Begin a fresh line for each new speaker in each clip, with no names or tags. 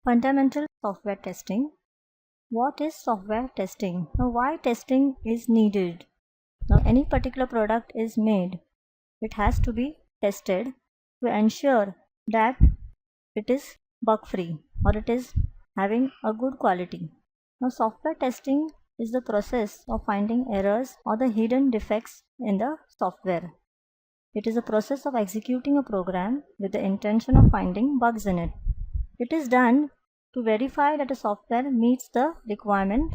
Fundamental software testing. What is software testing? Now, why testing is needed? Now, any particular product is made. It has to be tested to ensure that it is bug free or it is having a good quality. Now, software testing is the process of finding errors or the hidden defects in the software. It is a process of executing a program with the intention of finding bugs in it. It is done to verify that a software meets the requirement.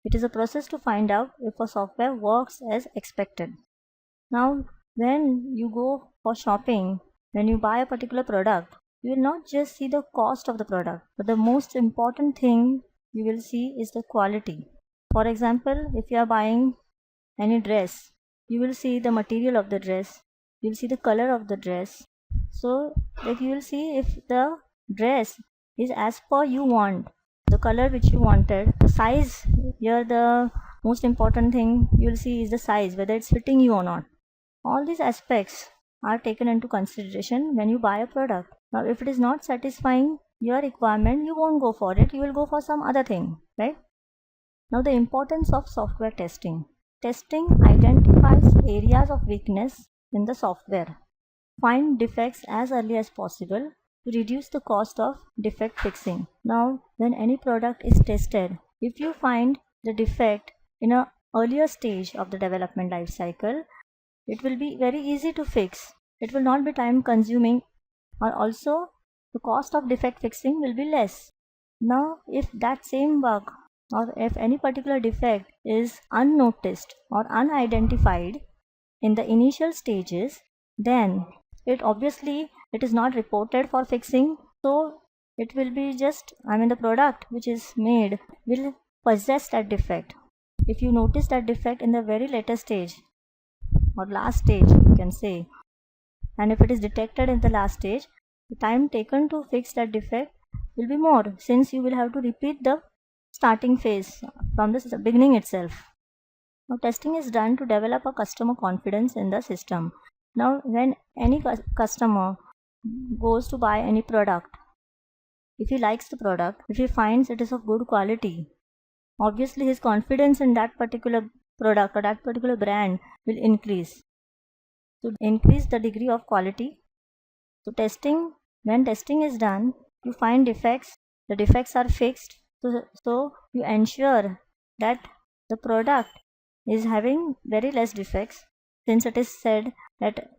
It is a process to find out if a software works as expected. Now, when you go for shopping, when you buy a particular product, you will not just see the cost of the product, but the most important thing you will see is the quality. For example, if you are buying any dress, you will see the material of the dress, you will see the color of the dress. So, like you will see if the dress is as per you want, the color which you wanted, the size. Here the most important thing you will see is the size, whether it's fitting you or not. All these aspects are taken into consideration when you buy a product. Now, if it is not satisfying your requirement, you won't go for it, you will go for some other thing, right? Now, the importance of software testing. Testing identifies areas of weakness in the software. Find defects as early as possible to reduce the cost of defect fixing. Now, when any product is tested, if you find the defect in an earlier stage of the development life cycle, it will be very easy to fix. It will not be time consuming, or also the cost of defect fixing will be less. Now, if that same bug or if any particular defect is unnoticed or unidentified in the initial stages, then it is not reported for fixing, so it will be just, the product which is made will possess that defect. If you notice that defect in the very later stage or last stage, you can say, and if it is detected in the last stage, the time taken to fix that defect will be more, since you will have to repeat the starting phase from the beginning itself. Now, testing is done to develop a customer confidence in the system. Now, when any customer goes to buy any product, if he likes the product, if he finds it is of good quality, obviously his confidence in that particular product or that particular brand will increase. To increase the degree of quality, so when testing is done, you find defects, the defects are fixed, so you ensure that the product is having very less defects, since it is said that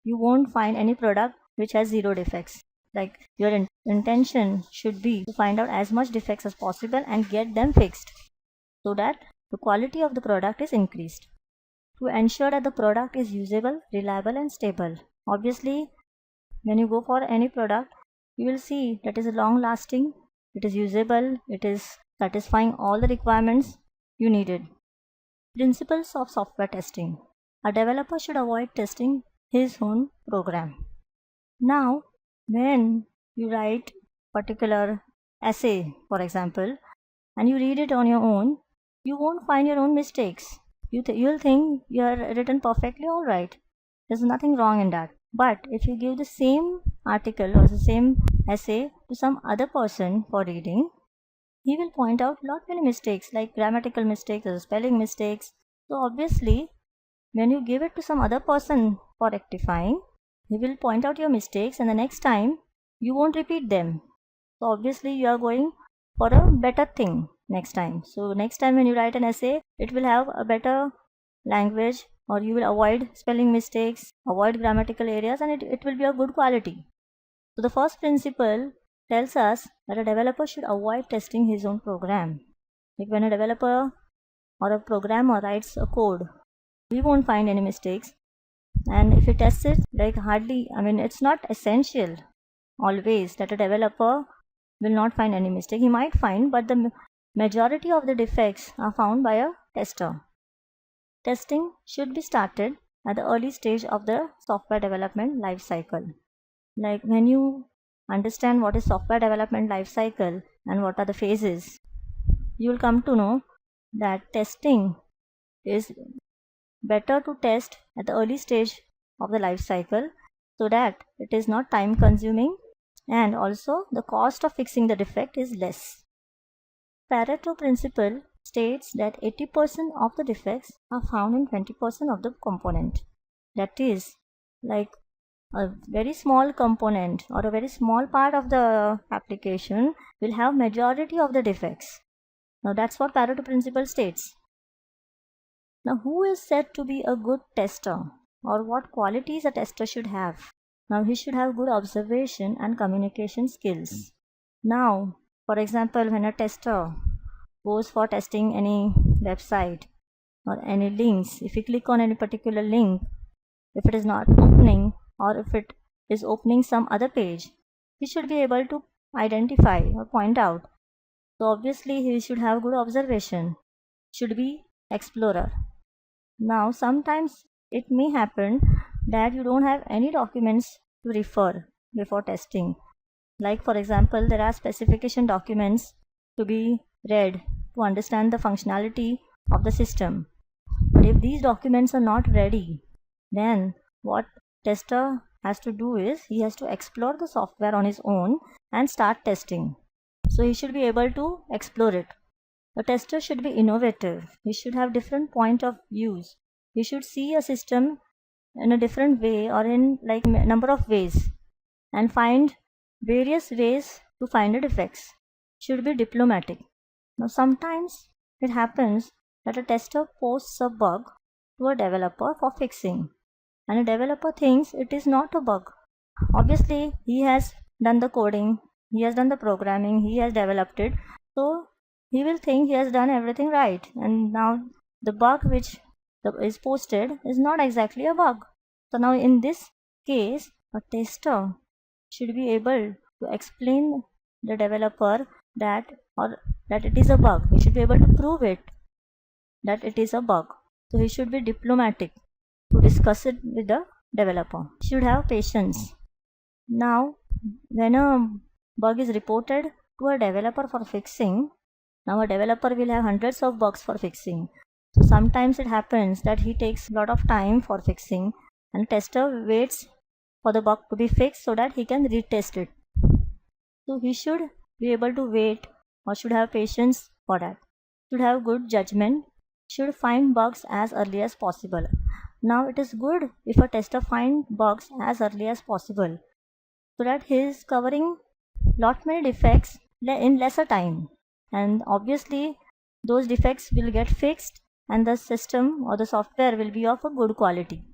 you won't find any product which has zero defects. Like, your intention should be to find out as much defects as possible and get them fixed, so that the quality of the product is increased. To ensure that the product is usable, reliable and stable. Obviously, when you go for any product, you will see that it is long lasting, it is usable, it is satisfying all the requirements you needed. Principles of software testing. A developer should avoid testing his own program. Now, when you write particular essay, for example, and you read it on your own, you won't find your own mistakes. You'll think you are written perfectly alright. There's nothing wrong in that. But if you give the same article or the same essay to some other person for reading, he will point out lot many mistakes, like grammatical mistakes or spelling mistakes. So obviously, when you give it to some other person for rectifying, he will point out your mistakes, and the next time you won't repeat them. So obviously, you are going for a better thing next time. So next time when you write an essay, it will have a better language, or you will avoid spelling mistakes, avoid grammatical areas, and it will be a good quality. So the first principle tells us that a developer should avoid testing his own program. Like, when a developer or a programmer writes a code, he won't find any mistakes. And if he tests it, it's not essential always that a developer will not find any mistake. He might find, but the majority of the defects are found by a tester. Testing should be started at the early stage of the software development life cycle. Like, when you understand what is software development life cycle and what are the phases, you will come to know that testing is better to test at the early stage of the life cycle, so that it is not time consuming, and also the cost of fixing the defect is less. Pareto principle states that 80% of the defects are found in 20% of the component. That is, like a very small component or a very small part of the application will have majority of the defects. Now that's what Pareto principle states. Now who is said to be a good tester, or what qualities a tester should have? Now he should have good observation and communication skills. Now, for example, when a tester goes for testing any website or any links, if you click on any particular link, if it is not opening or if it is opening some other page, he should be able to identify or point out. So obviously he should have good observation, should be explorer. Now sometimes it may happen that you don't have any documents to refer before testing. Like for example, there are specification documents to be read to understand the functionality of the system. But if these documents are not ready, then what tester has to do is he has to explore the software on his own and start testing. So he should be able to explore it. A tester should be innovative. He should have different point of views. He should see a system in a different way or in like number of ways and find various ways to find the defects. Should be diplomatic. Now sometimes it happens that a tester posts a bug to a developer for fixing, and a developer thinks it is not a bug. Obviously he has done the coding, he has done the programming, he has developed it, so he will think he has done everything right, and now the bug which is posted is not exactly a bug. So now in this case, a tester should be able to explain the developer that it is a bug. He should be able to prove it that it is a bug. So he should be diplomatic to discuss it with the developer. He should have patience. Now when a bug is reported to a developer for fixing, now a developer will have hundreds of bugs for fixing. So sometimes it happens that he takes a lot of time for fixing, and tester waits for the bug to be fixed so that he can retest it. So he should be able to wait or should have patience for that. Should have good judgment, should find bugs as early as possible. Now it is good if a tester finds bugs as early as possible so that he is covering lot many defects in lesser time, and obviously those defects will get fixed and the system or the software will be of a good quality.